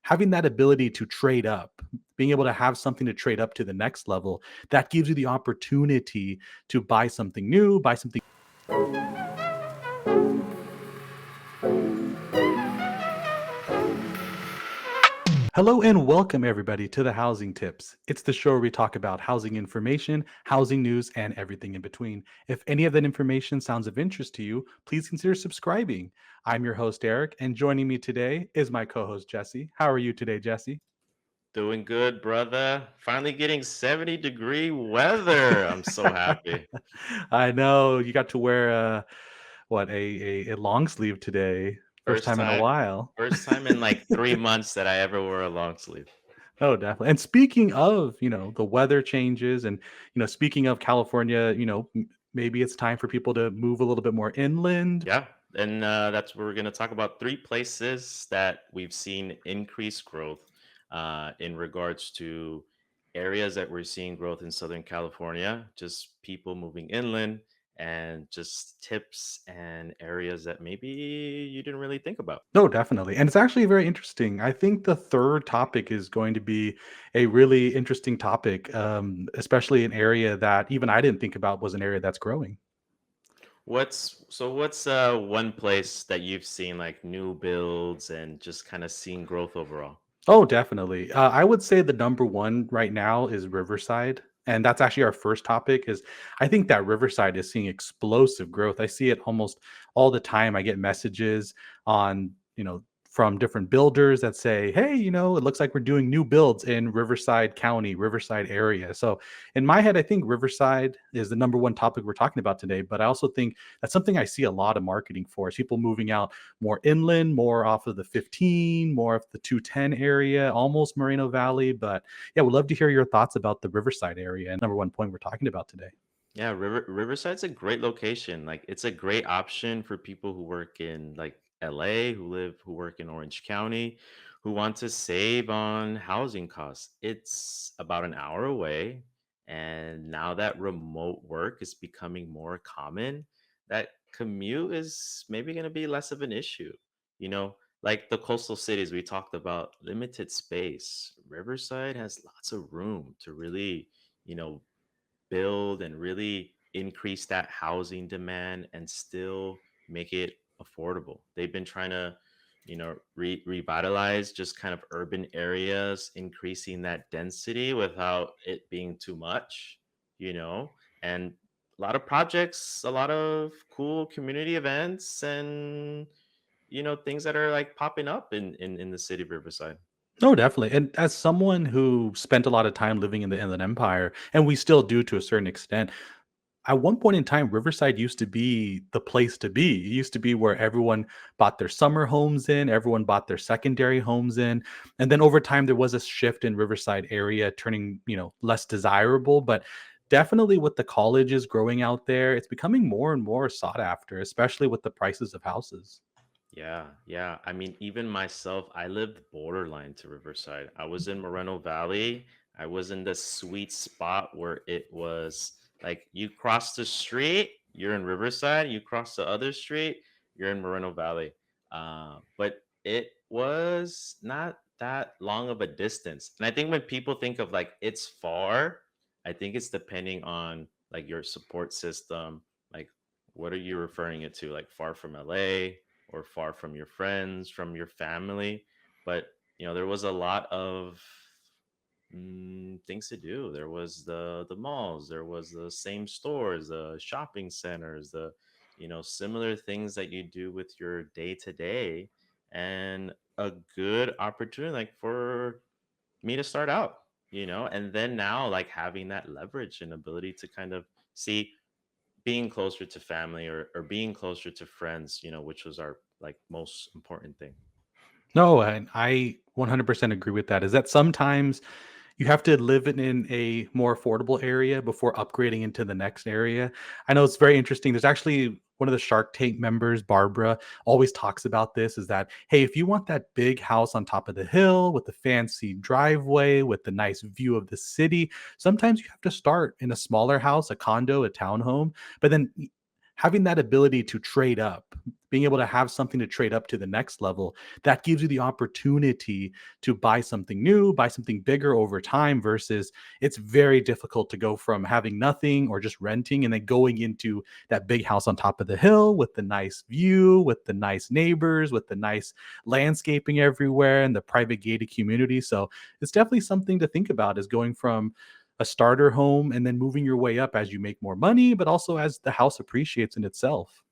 having that ability to trade up, being able to have something to trade up to the next level, that gives you the opportunity to buy something new, buy something. Hello and welcome everybody to the Housing Tips. It's the show where we talk about housing information, housing news, and everything in between. If any of that information sounds of interest to you, please consider subscribing. I'm your host, Eric, and joining me today is my co host, Jesse. How are you today, Jesse? Doing good, brother. Finally getting 70-degree weather. I'm so happy. I know you got to wear a long sleeve today. First First time in a time, while. first time in like 3 months that I ever wore a long sleeve. Oh, definitely. And speaking of, the weather changes and, speaking of California, maybe it's time for people to move a little bit more inland. Yeah, and that's where we're going to talk about three places that we've seen increased growth in regards to areas that we're seeing growth in Southern California, just people moving inland, and just tips and areas that maybe you didn't really think about. No, definitely. And it's actually very interesting. I think the third topic is going to be a really interesting topic, especially an area that even I didn't think about was an area that's growing. What's one place that you've seen like new builds and just kind of seen growth overall? Oh, definitely. I would say the number one right now is Riverside. And that's actually our first topic is I think that Riverside is seeing explosive growth. I see it almost all the time. I get messages on, from different builders that say, hey, it looks like we're doing new builds in Riverside County, Riverside area. So in my head, I think Riverside is the number one topic we're talking about today. But I also think that's something I see a lot of marketing for is people moving out more inland, more off of the 15, more of the 210 area, almost Moreno Valley. But yeah, we'd love to hear your thoughts about the Riverside area and number one point we're talking about today. Yeah, Riverside's a great location. Like it's a great option for people who work in like LA, who work in Orange County, who want to save on housing costs. It's about an hour away, and now that remote work is becoming more common, that commute is maybe going to be less of an issue. You know, like the coastal cities we talked about, limited space. Riverside has lots of room to really, you know, build and really increase that housing demand and still make it affordable. They've been trying to, revitalize just kind of urban areas, increasing that density without it being too much, and a lot of projects, a lot of cool community events and things that are like popping up in the city of Riverside. Oh, definitely. And as someone who spent a lot of time living in the Inland Empire, and we still do to a certain extent, at one point in time, Riverside used to be the place to be. It used to be where everyone bought their summer homes in, everyone bought their secondary homes in. And then over time, there was a shift in Riverside area turning, less desirable. But definitely with the colleges growing out there, it's becoming more and more sought after, especially with the prices of houses. Yeah, yeah. I mean, even myself, I lived borderline to Riverside. I was in Moreno Valley. I was in the sweet spot where it was like you cross the street, you're in Riverside. You cross the other street, you're in Moreno Valley. But it was not that long of a distance. And I think when people think of like it's far, I think it's depending on like your support system. Like, what are you referring it to? Like far from LA? Or far from your friends, from your family. But there was a lot of things to do. There was the malls, there was the same stores, the shopping centers, the similar things that you do with your day to day, and a good opportunity like for me to start out. And then now like having that leverage and ability to kind of see being closer to family or being closer to friends, which was our like most important thing. No, and I 100% agree with that. Is that sometimes you have to live in a more affordable area before upgrading into the next area. I know it's very interesting. There's actually one of the Shark Tank members, Barbara, always talks about this is that, hey, if you want that big house on top of the hill with the fancy driveway, with the nice view of the city, sometimes you have to start in a smaller house, a condo, a townhome. But then having that ability to trade up, being able to have something to trade up to the next level, that gives you the opportunity to buy something new, buy something bigger over time versus it's very difficult to go from having nothing or just renting and then going into that big house on top of the hill with the nice view, with the nice neighbors, with the nice landscaping everywhere and the private gated community. So it's definitely something to think about is going from a starter home and then moving your way up as you make more money, but also as the house appreciates in itself.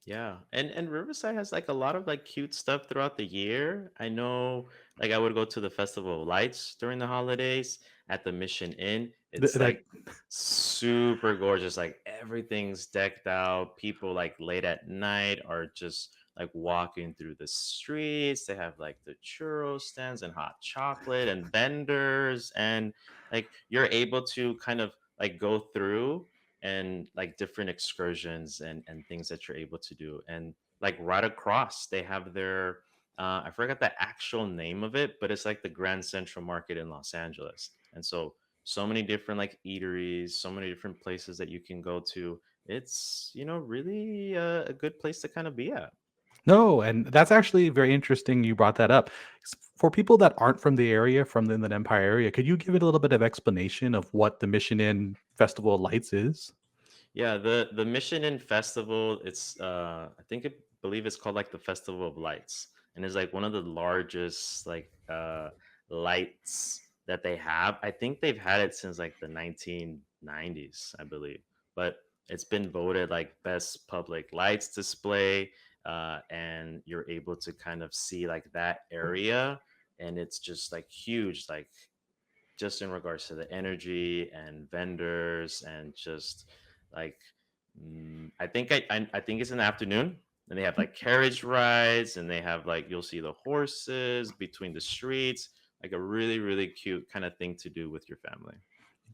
Yeah, and Riverside has like a lot of like cute stuff throughout the year. I know, like I would go to the Festival of Lights during the holidays at the Mission Inn. It's That like super gorgeous. Like everything's decked out. People like late at night are just like walking through the streets. They have like the churro stands and hot chocolate and vendors, and like you're able to kind of like go through and like different excursions and things that you're able to do. And like right across they have their I forgot the actual name of it, but it's like the Grand Central Market in Los Angeles. And so so many different like eateries, so many different places that you can go to. It's, really a good place to kind of be at. No, and that's actually very interesting you brought that up. For people that aren't from the area, from the Inland Empire area, could you give it a little bit of explanation of what the Mission Inn Festival of Lights is? Yeah, the Mission Inn Festival, it's I believe it's called like the Festival of Lights. And it's like one of the largest like lights that they have. I think they've had it since like the 1990s, I believe. But it's been voted like best public lights display, and you're able to kind of see like that area, and it's just like huge, like just in regards to the energy and vendors and just like I think it's in the afternoon, and they have like carriage rides, and they have like you'll see the horses between the streets, like a really really cute kind of thing to do with your family.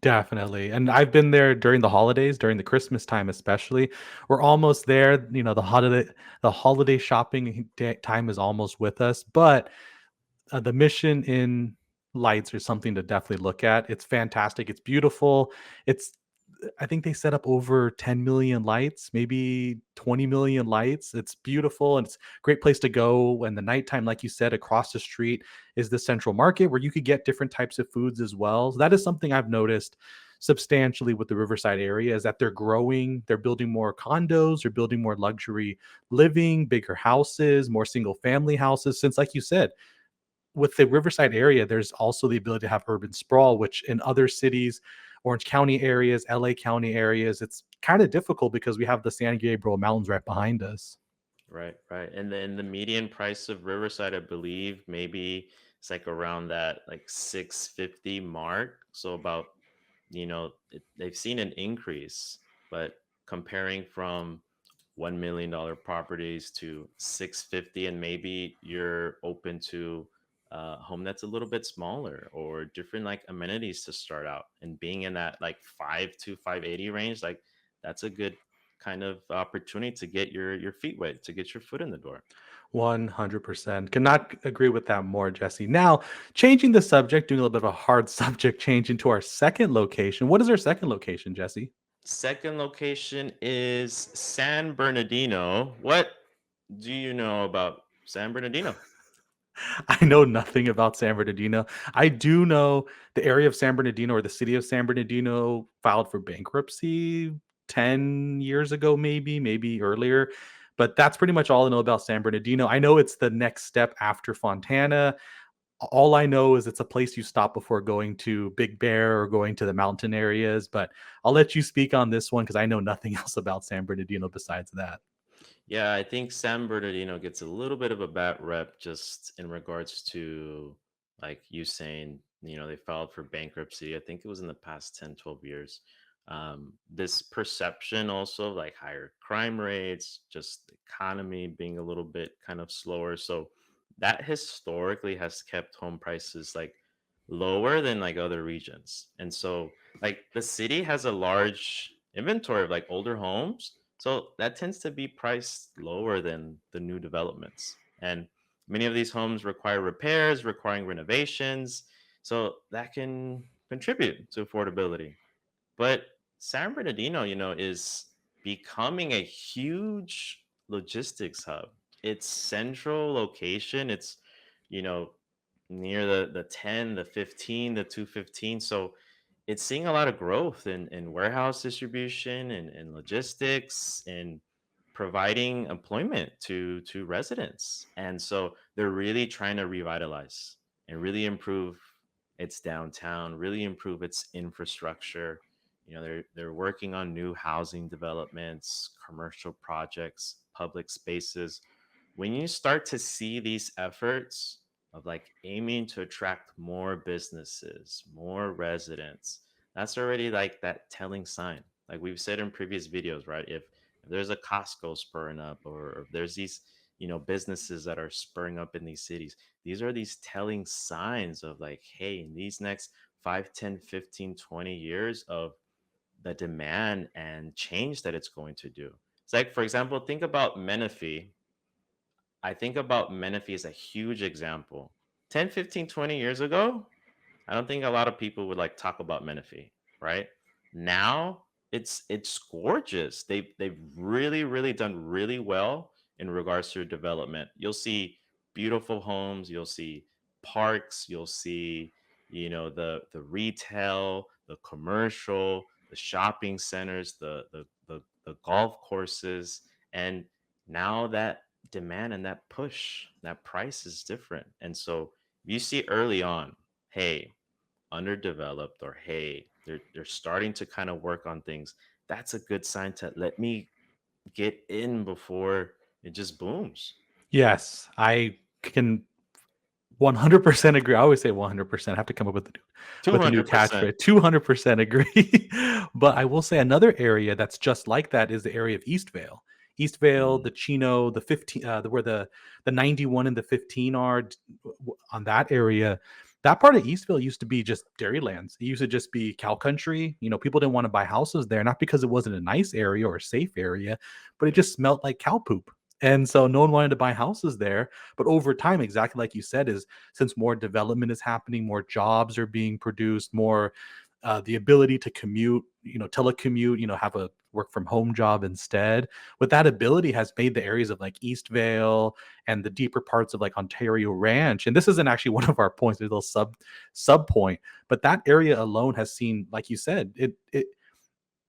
Definitely, and I've been there during the holidays, during the Christmas time especially. We're almost there, the holiday shopping time is almost with us, but the Mission in lights are something to definitely look at. It's fantastic. It's beautiful. It's I think they set up over 10 million lights, maybe 20 million lights. It's beautiful and it's a great place to go. And the nighttime, like you said, across the street is the central market where you could get different types of foods as well. So that is something I've noticed substantially with the Riverside area is that they're growing, they're building more condos, they're building more luxury living, bigger houses, more single family houses. Since, like you said, with the Riverside area, there's also the ability to have urban sprawl, which in other cities, Orange County areas, LA County areas, it's kind of difficult because we have the San Gabriel Mountains right behind us. Right, right. And then the median price of Riverside, I believe, maybe it's like around that like 650 mark. So about, they've seen an increase, but comparing from $1 million properties to 650, and maybe you're open to a home that's a little bit smaller or different like amenities to start out, and being in that like 5 to 580 range, like that's a good kind of opportunity to get your feet wet, to get your foot in the door. 100%. Cannot agree with that more, Jesse. Now, changing the subject, doing a little bit of a hard subject change into our second location. What is our second location, Jesse? Second location is San Bernardino. What do you know about San Bernardino? I know nothing about San Bernardino. I do know the area of San Bernardino or the city of San Bernardino filed for bankruptcy 10 years ago, maybe earlier. But that's pretty much all I know about San Bernardino. I know it's the next step after Fontana. All I know is it's a place you stop before going to Big Bear or going to the mountain areas. But I'll let you speak on this one because I know nothing else about San Bernardino besides that. Yeah, I think San Bernardino gets a little bit of a bad rep just in regards to like you saying, they filed for bankruptcy. I think it was in the past 10, 12 years. This perception also of like higher crime rates, just the economy being a little bit kind of slower. So that historically has kept home prices like lower than like other regions. And so like the city has a large inventory of like older homes, so that tends to be priced lower than the new developments. And many of these homes require repairs, requiring renovations. So that can contribute to affordability. But San Bernardino, is becoming a huge logistics hub. Its central location, it's, you know, near the 10, the 15, the 215. So it's seeing a lot of growth in warehouse distribution and logistics and providing employment to residents. And so they're really trying to revitalize and really improve its downtown, really improve its infrastructure. They're working on new housing developments, commercial projects, public spaces. When you start to see these efforts of like aiming to attract more businesses, more residents, that's already like that telling sign. Like we've said in previous videos, right? If there's a Costco spurring up, or if there's these, businesses that are spurring up in these cities, these are these telling signs of like, hey, in these next 5, 10, 15, 20 years of the demand and change that it's going to do. It's like, for example, think about Menifee. I think about Menifee as a huge example. 10, 15, 20 years ago, I don't think a lot of people would like talk about Menifee, right? Now it's gorgeous. They've really done really well in regards to development. You'll see beautiful homes, you'll see parks, you'll see, the retail, the commercial, the shopping centers, the golf courses. And now that demand and that push, that price is different. And so you see early on, hey, underdeveloped, or hey, they're starting to kind of work on things, that's a good sign to let me get in before it just booms. Yes, I can 100% agree. I always say 100%. I have to come up with a new 200%. catchphrase. 200% agree. But I will say another area that's just like that is the area of Eastvale. Eastvale, Mm, the Chino, the 15, where the 91 and the 15 are on that area. That part of Eastvale used to be just dairylands. It used to just be cow country. People didn't want to buy houses there, not because it wasn't a nice area or a safe area, but it yeah, just smelled like cow poop. And so no one wanted to buy houses there. But over time, exactly like you said, is since more development is happening, more jobs are being produced, more the ability to commute, telecommute, have a work from home job instead. With that ability has made the areas of like Eastvale and the deeper parts of like Ontario Ranch. And this isn't actually one of our points, there's a little sub point, but that area alone has seen, like you said, it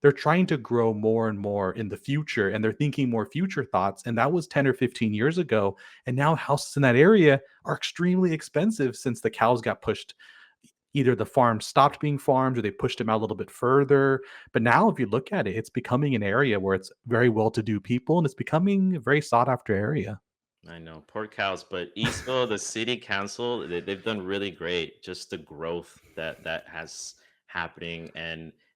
they're trying to grow more and more in the future, and they're thinking more future thoughts, and that was 10 or 15 years ago. And now houses in that area are extremely expensive since the cows got pushed, either the farm stopped being farmed or they pushed them out a little bit further. But now if you look at it, it's becoming an area where it's very well to do people, and it's becoming a very sought after area. I know, poor cows, but Eastville, the city council, they've done really great. Just the growth that has happening,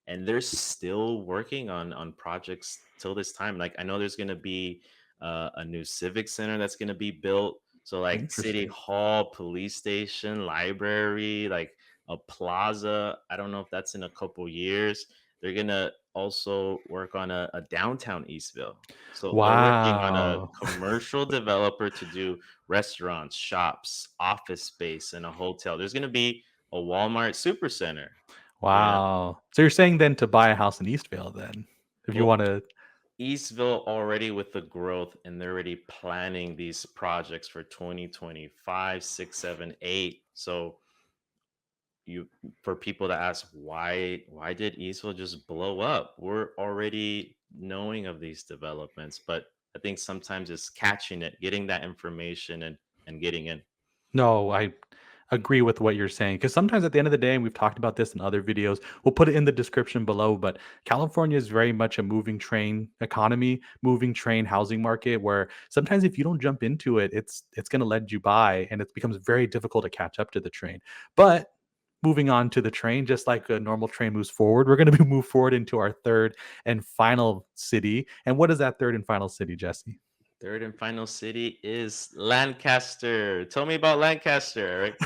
and they're still working on projects till this time. Like I know there's gonna be a new civic center that's gonna be built. So like city Interesting. hall, police station, library, like a plaza. I don't know if that's in a couple years. They're gonna also work on a downtown Eastville. So they're working on a Wow. commercial developer to do restaurants, shops, office space, and a hotel. There's going to be a Walmart supercenter. You know, Wow. So you're saying then to buy a house in Eastvale then, if you well, want to. Eastville already with the growth, and they're already planning these projects for 2025, 6, 7, 8. So you, for people to ask why did Eastville just blow up? We're already knowing of these developments, but I think sometimes it's catching it, getting that information, and getting in. No, I agree with what you're saying, because sometimes at the end of the day, and we've talked about this in other videos, we'll put it in the description below, but California is very much a moving train economy, moving train housing market, where sometimes if you don't jump into it, it's going to let you by, and it becomes very difficult to catch up to the train. But moving on to the train, just like a normal train moves forward, we're going to move forward into our third and final city. And what is that third and final city, Jesse? Third and final city is Lancaster. Tell me about Lancaster, Eric.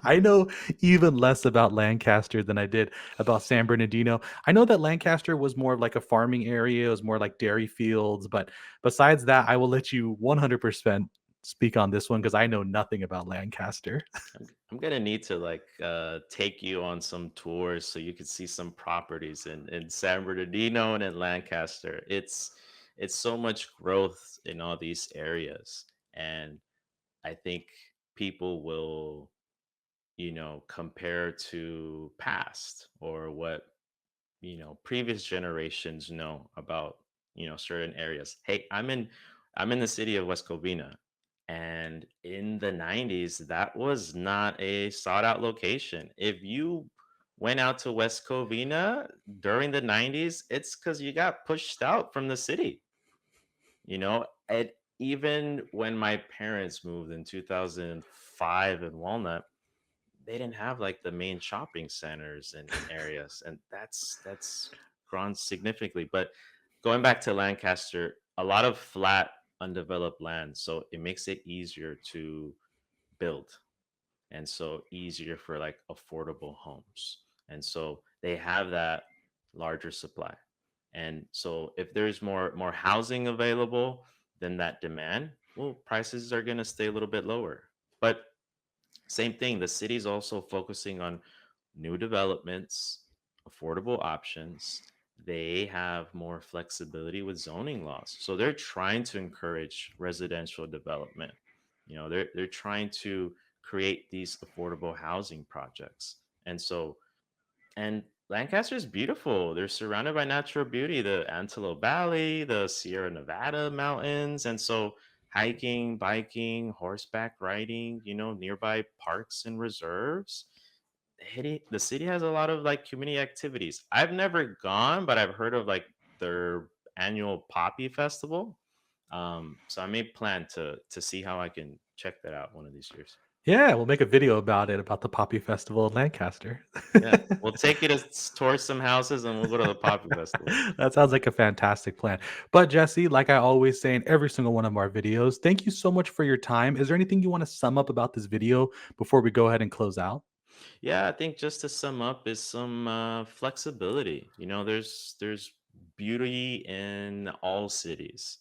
I know even less about Lancaster than I did about San Bernardino. I know that Lancaster was more of like a farming area, it was more like dairy fields, but besides that, I will let you 100% speak on this one because I know nothing about Lancaster. I'm gonna need to like take you on some tours so you can see some properties in San Bernardino and in Lancaster. It's so much growth in all these areas, and I think people will, compare to past or what, previous generations know about, certain areas. Hey, I'm in the city of West Covina, and in the 90s that was not a sought out location. If you went out to West Covina during the 90s, it's cuz you got pushed out from the city, and even when my parents moved in 2005 in Walnut, they didn't have like the main shopping centers and areas, and that's grown significantly. But going back to Lancaster, a lot of flat undeveloped land, so it makes it easier to build, and so easier for like affordable homes, and so they have that larger supply. And so if there's more housing available than that demand, well, prices are going to stay a little bit lower. But same thing, the city's also focusing on new developments, affordable options. They have more flexibility with zoning laws. So they're trying to encourage residential development. They're trying to create these affordable housing projects. And Lancaster is beautiful. They're surrounded by natural beauty, the Antelope Valley, the Sierra Nevada mountains. And so hiking, biking, horseback riding, nearby parks and reserves. The city has a lot of like community activities. I've never gone, but I've heard of like their annual Poppy Festival. So I may plan to see how I can check that out one of these years. Yeah, we'll make a video about it, about the Poppy Festival in Lancaster. Yeah, we'll take you to tour some houses and we'll go to the Poppy Festival. That sounds like a fantastic plan. But Jesse, like I always say in every single one of our videos, thank you so much for your time. Is there anything you want to sum up about this video before we go ahead and close out? Yeah, I think just to sum up is some flexibility. There's beauty in all cities.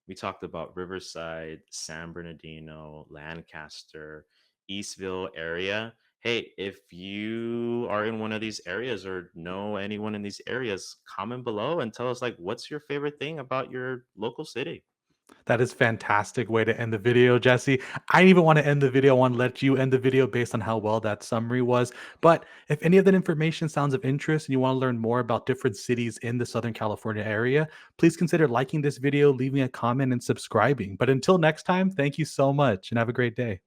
We talked about Riverside, San Bernardino, Lancaster, Eastvale area. Hey, if you are in one of these areas or know anyone in these areas, comment below and tell us like what's your favorite thing about your local city. That is fantastic way to end the video, Jesse. I didn't even want to end the video. I want to let you end the video based on how well that summary was. But if any of that information sounds of interest and you want to learn more about different cities in the Southern California area, please consider liking this video, leaving a comment, and subscribing. But until next time, thank you so much and have a great day.